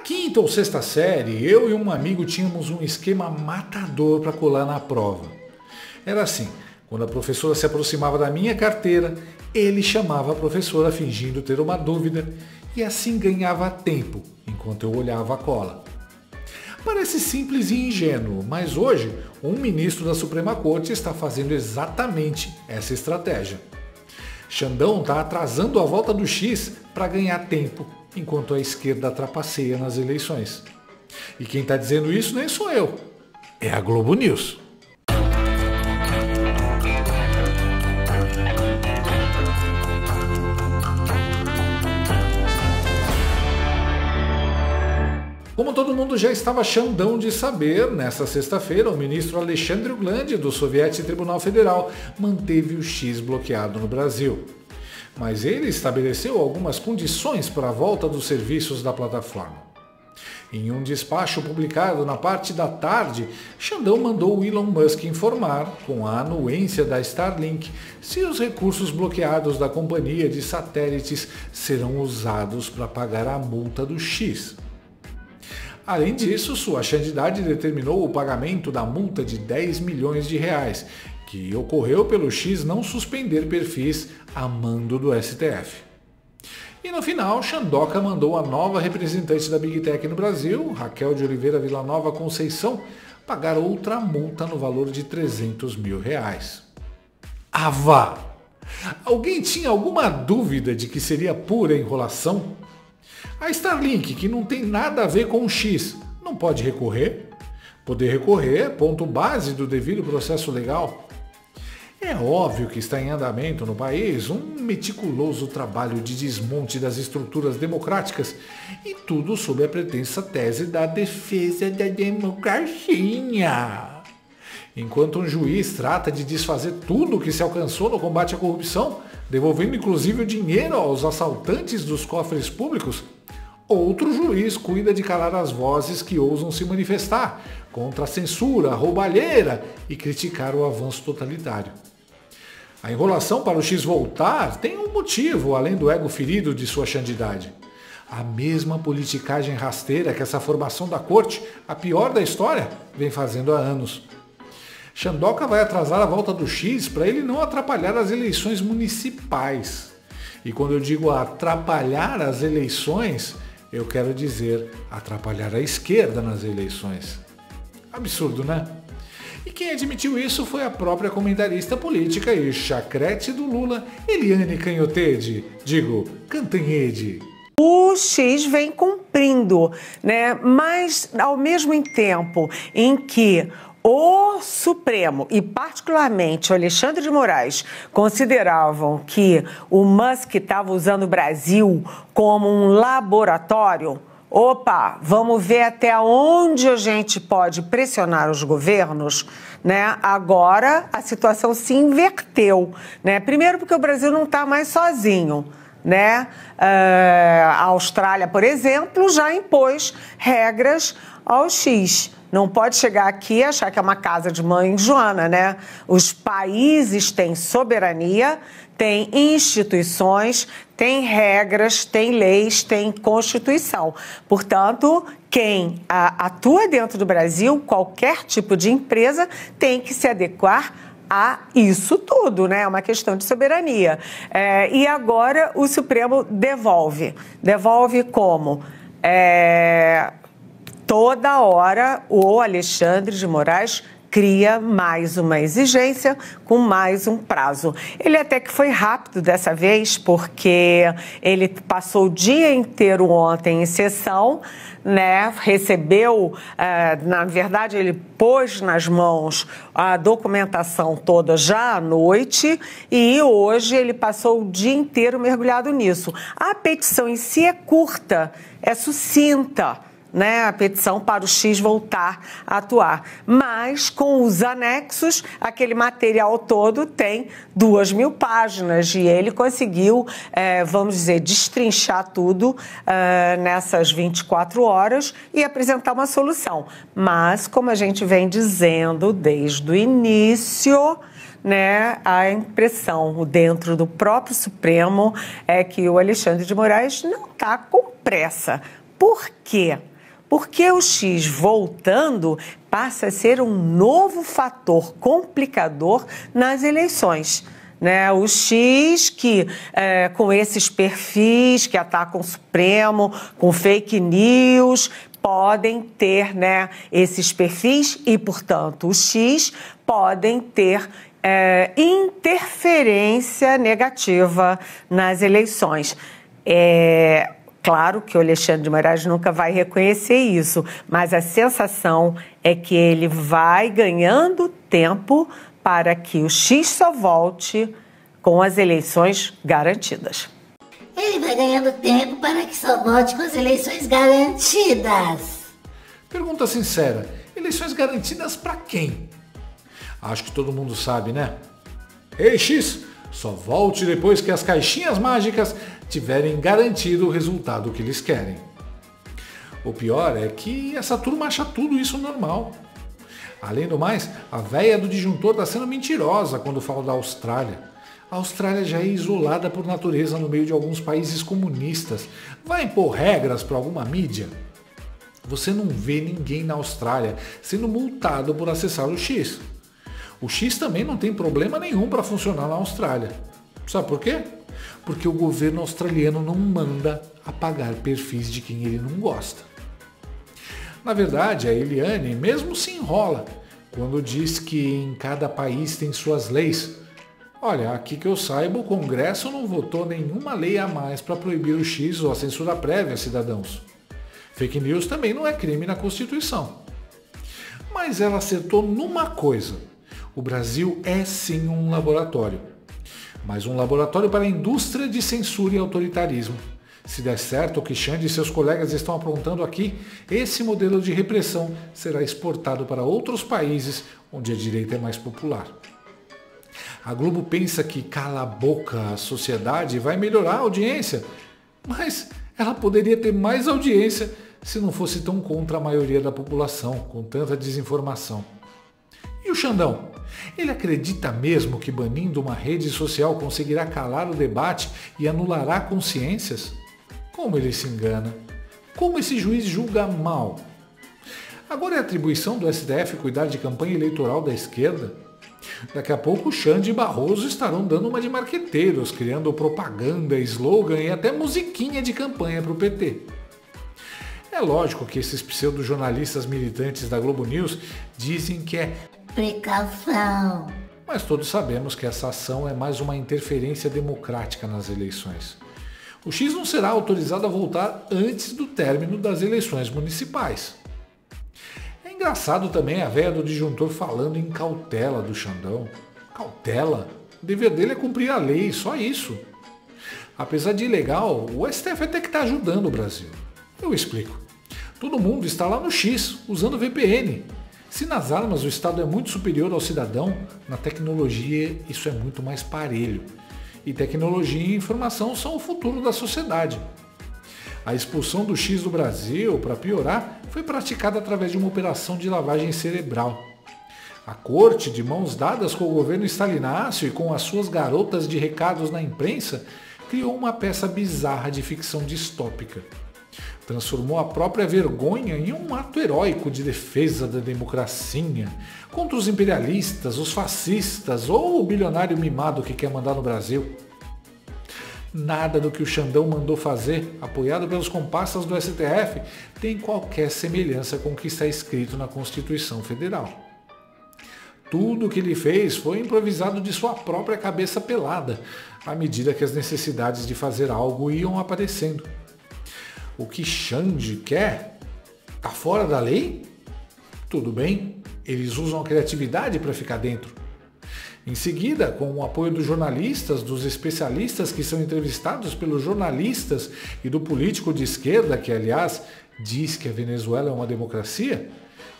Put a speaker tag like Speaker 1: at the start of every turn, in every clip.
Speaker 1: quinta ou sexta série, eu e um amigo tínhamos um esquema matador para colar na prova. Era assim, quando a professora se aproximava da minha carteira, ele chamava a professora fingindo ter uma dúvida e assim ganhava tempo enquanto eu olhava a cola. Parece simples e ingênuo, mas hoje um ministro da Suprema Corte está fazendo exatamente essa estratégia. Xandão está atrasando a volta do X para ganhar tempo, enquanto a esquerda trapaceia nas eleições. E quem está dizendo isso nem sou eu, é a Globo News. Como todo mundo já estava xandão de saber, nesta sexta-feira, o ministro Alexandre Uglandi, do Soviético Tribunal Federal, manteve o X bloqueado no Brasil. Mas ele estabeleceu algumas condições para a volta dos serviços da plataforma. Em um despacho publicado na parte da tarde, Xandão mandou o Elon Musk informar, com a anuência da Starlink, se os recursos bloqueados da companhia de satélites serão usados para pagar a multa do X. Além disso, sua santidade determinou o pagamento da multa de 10 milhões de reais, que ocorreu pelo X não suspender perfis a mando do STF. E no final, Xandoca mandou a nova representante da Big Tech no Brasil, Raquel de Oliveira Villanova Conceição, pagar outra multa no valor de 300 mil reais. Ah, vá! Alguém tinha alguma dúvida de que seria pura enrolação? A Starlink, que não tem nada a ver com o X, não pode recorrer? Poder recorrer é ponto base do devido processo legal. É óbvio que está em andamento no país um meticuloso trabalho de desmonte das estruturas democráticas e tudo sob a pretensa tese da defesa da democracia. Enquanto um juiz trata de desfazer tudo o que se alcançou no combate à corrupção, devolvendo inclusive o dinheiro aos assaltantes dos cofres públicos, outro juiz cuida de calar as vozes que ousam se manifestar contra a censura, a roubalheira e criticar o avanço totalitário. A enrolação para o X voltar tem um motivo, além do ego ferido de sua santidade. A mesma politicagem rasteira que essa formação da corte, a pior da história, vem fazendo há anos. Xandoca vai atrasar a volta do X para ele não atrapalhar as eleições municipais. E quando eu digo atrapalhar as eleições, eu quero dizer atrapalhar a esquerda nas eleições. Absurdo, né? E quem admitiu isso foi a própria comentarista política e chacrete do Lula, Eliane Cantanhede.
Speaker 2: O X vem cumprindo, né? Mas ao mesmo tempo em que o Supremo e particularmente o Alexandre de Moraes consideravam que o Musk estava usando o Brasil como um laboratório, opa, vamos ver até onde a gente pode pressionar os governos, né? Agora a situação se inverteu, né? Primeiro porque o Brasil não está mais sozinho, né? A Austrália, por exemplo, já impôs regras ao X. Não pode chegar aqui e achar que é uma casa de mãe Joana, né? Os países têm soberania, têm instituições, têm regras, têm leis, têm Constituição. Portanto, quem atua dentro do Brasil, qualquer tipo de empresa, tem que se adequar a isso tudo, né? É uma questão de soberania. E agora o Supremo devolve. Devolve como? Toda hora o Alexandre de Moraes cria mais uma exigência com mais um prazo. Ele até que foi rápido dessa vez, porque ele passou o dia inteiro ontem em sessão, né? Recebeu, na verdade, ele pôs nas mãos a documentação toda já à noite e hoje ele passou o dia inteiro mergulhado nisso. A petição em si é curta, é sucinta, né, a petição para o X voltar a atuar. Mas, com os anexos, aquele material todo tem 2.000 páginas e ele conseguiu, vamos dizer, destrinchar tudo nessas 24 horas e apresentar uma solução. Mas, como a gente vem dizendo desde o início, né, a impressão dentro do próprio Supremo é que o Alexandre de Moraes não está com pressa. Por quê? porque o X voltando passa a ser um novo fator complicador nas eleições. Né, o X que, com esses perfis que atacam o Supremo, com fake news, podem ter, né, esses perfis e, portanto, o X podem ter interferência negativa nas eleições. Claro que o Alexandre de Moraes nunca vai reconhecer isso, mas a sensação é que ele vai ganhando tempo para que o X só volte com as eleições garantidas.
Speaker 3: Ele vai ganhando tempo para que só volte com as eleições garantidas.
Speaker 1: Pergunta sincera, eleições garantidas para quem? Acho que todo mundo sabe, né? Ei, X, só volte depois que as caixinhas mágicas tiverem garantido o resultado que eles querem. O pior é que essa turma acha tudo isso normal. Além do mais, a véia do disjuntor está sendo mentirosa quando fala da Austrália. A Austrália já é isolada por natureza no meio de alguns países comunistas. Vai impor regras para alguma mídia? Você não vê ninguém na Austrália sendo multado por acessar o X. O X também não tem problema nenhum para funcionar na Austrália. Sabe por quê? Porque o governo australiano não manda apagar perfis de quem ele não gosta. Na verdade, a Eliane mesmo se enrola quando diz que em cada país tem suas leis. Olha, aqui que eu saiba, o Congresso não votou nenhuma lei a mais para proibir o X ou a censura prévia a cidadãos. Fake news também não é crime na Constituição. Mas ela acertou numa coisa. O Brasil é sim um laboratório. Mas um laboratório para a indústria de censura e autoritarismo. Se der certo o que Xande e seus colegas estão aprontando aqui, esse modelo de repressão será exportado para outros países onde a direita é mais popular. A Globo pensa que cala a boca a sociedade vai melhorar a audiência, mas ela poderia ter mais audiência se não fosse tão contra a maioria da população, com tanta desinformação. E o Xandão? Ele acredita mesmo que banindo uma rede social conseguirá calar o debate e anulará consciências? Como ele se engana? Como esse juiz julga mal? Agora é atribuição do STF cuidar de campanha eleitoral da esquerda? Daqui a pouco Xande e Barroso estarão dando uma de marqueteiros, criando propaganda, slogan e até musiquinha de campanha para o PT. É lógico que esses pseudo-jornalistas militantes da Globo News dizem que é
Speaker 3: precaução.
Speaker 1: Mas todos sabemos que essa ação é mais uma interferência democrática nas eleições. O X não será autorizado a voltar antes do término das eleições municipais. É engraçado também a véia do disjuntor falando em cautela do Xandão. Cautela? O dever dele é cumprir a lei, só isso. Apesar de ilegal, o STF até que está ajudando o Brasil. Eu explico. Todo mundo está lá no X, usando VPN. Se nas armas o Estado é muito superior ao cidadão, na tecnologia isso é muito mais parelho. E tecnologia e informação são o futuro da sociedade. A expulsão do X do Brasil, para piorar, foi praticada através de uma operação de lavagem cerebral. A corte, de mãos dadas com o governo stalináceo e com as suas garotas de recados na imprensa, criou uma peça bizarra de ficção distópica. Transformou a própria vergonha em um ato heróico de defesa da democracia contra os imperialistas, os fascistas ou o bilionário mimado que quer mandar no Brasil. Nada do que o Xandão mandou fazer, apoiado pelos comparsas do STF, tem qualquer semelhança com o que está escrito na Constituição Federal. Tudo o que ele fez foi improvisado de sua própria cabeça pelada, à medida que as necessidades de fazer algo iam aparecendo. O que Xande quer? Tá fora da lei? Tudo bem, eles usam a criatividade para ficar dentro. Em seguida, com o apoio dos jornalistas, dos especialistas que são entrevistados pelos jornalistas e do político de esquerda, que aliás diz que a Venezuela é uma democracia,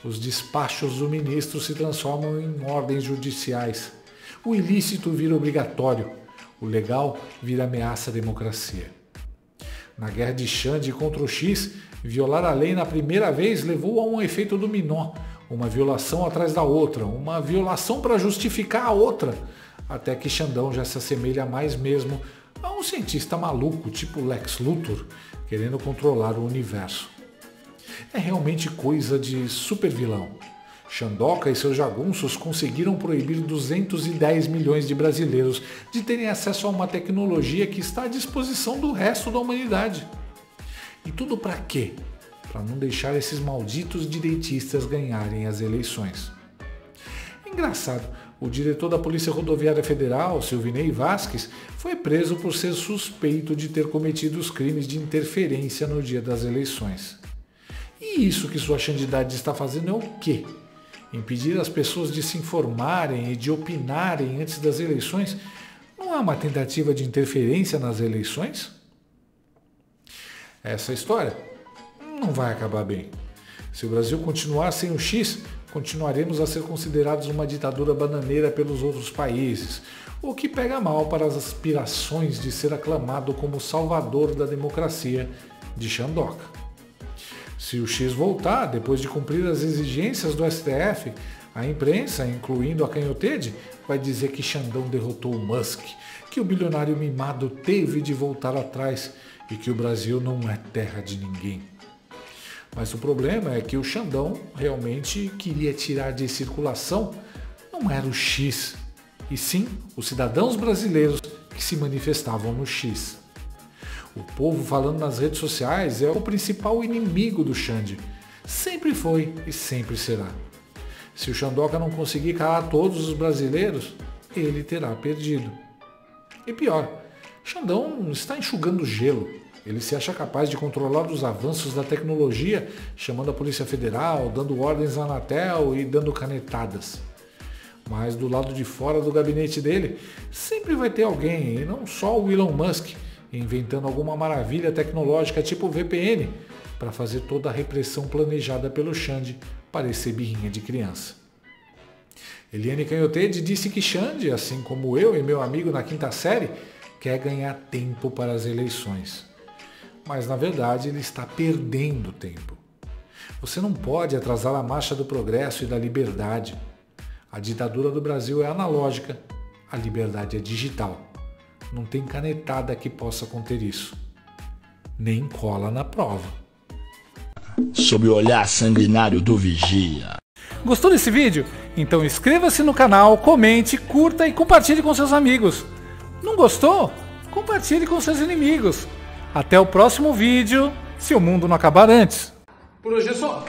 Speaker 1: os despachos do ministro se transformam em ordens judiciais. O ilícito vira obrigatório, o legal vira ameaça à democracia. Na guerra de Xande contra o X, violar a lei na primeira vez levou a um efeito dominó, uma violação atrás da outra, uma violação para justificar a outra, até que Xandão já se assemelha mais mesmo a um cientista maluco, tipo Lex Luthor, querendo controlar o universo. é realmente coisa de super vilão. Xandoca e seus jagunços conseguiram proibir 210 milhões de brasileiros de terem acesso a uma tecnologia que está à disposição do resto da humanidade. E tudo para quê? Para não deixar esses malditos direitistas ganharem as eleições. Engraçado, o diretor da Polícia Rodoviária Federal, Silvinei Vasquez, foi preso por ser suspeito de ter cometido os crimes de interferência no dia das eleições. E isso que sua xandidade está fazendo é o quê? Impedir as pessoas de se informarem e de opinarem antes das eleições não é uma tentativa de interferência nas eleições? Essa história não vai acabar bem. Se o Brasil continuar sem o X, continuaremos a ser considerados uma ditadura bananeira pelos outros países, o que pega mal para as aspirações de ser aclamado como salvador da democracia de Xandoca. Se o X voltar, depois de cumprir as exigências do STF, a imprensa, incluindo a Canhotede, vai dizer que Xandão derrotou o Musk, que o bilionário mimado teve de voltar atrás e que o Brasil não é terra de ninguém. Mas o problema é que o Xandão realmente queria tirar de circulação não era o X, e sim os cidadãos brasileiros que se manifestavam no X. O povo falando nas redes sociais é o principal inimigo do Xande. Sempre foi e sempre será. Se o Xandoca não conseguir calar todos os brasileiros, ele terá perdido. E pior, Xandão está enxugando gelo. Ele se acha capaz de controlar os avanços da tecnologia, chamando a Polícia Federal, dando ordens à Anatel e dando canetadas. Mas do lado de fora do gabinete dele, sempre vai ter alguém, e não só o Elon Musk, inventando alguma maravilha tecnológica tipo VPN para fazer toda a repressão planejada pelo Xande parecer birrinha de criança. Eliane Canhotede disse que Xande, assim como eu e meu amigo na quinta série, quer ganhar tempo para as eleições. Mas na verdade ele está perdendo tempo. Você não pode atrasar a marcha do progresso e da liberdade. A ditadura do Brasil é analógica, a liberdade é digital. Não tem canetada que possa conter isso. Nem cola na prova.
Speaker 4: Sob o olhar sanguinário do vigia.
Speaker 1: Gostou desse vídeo? Então inscreva-se no canal, comente, curta e compartilhe com seus amigos. Não gostou? Compartilhe com seus inimigos. Até o próximo vídeo, se o mundo não acabar antes. Por hoje é só.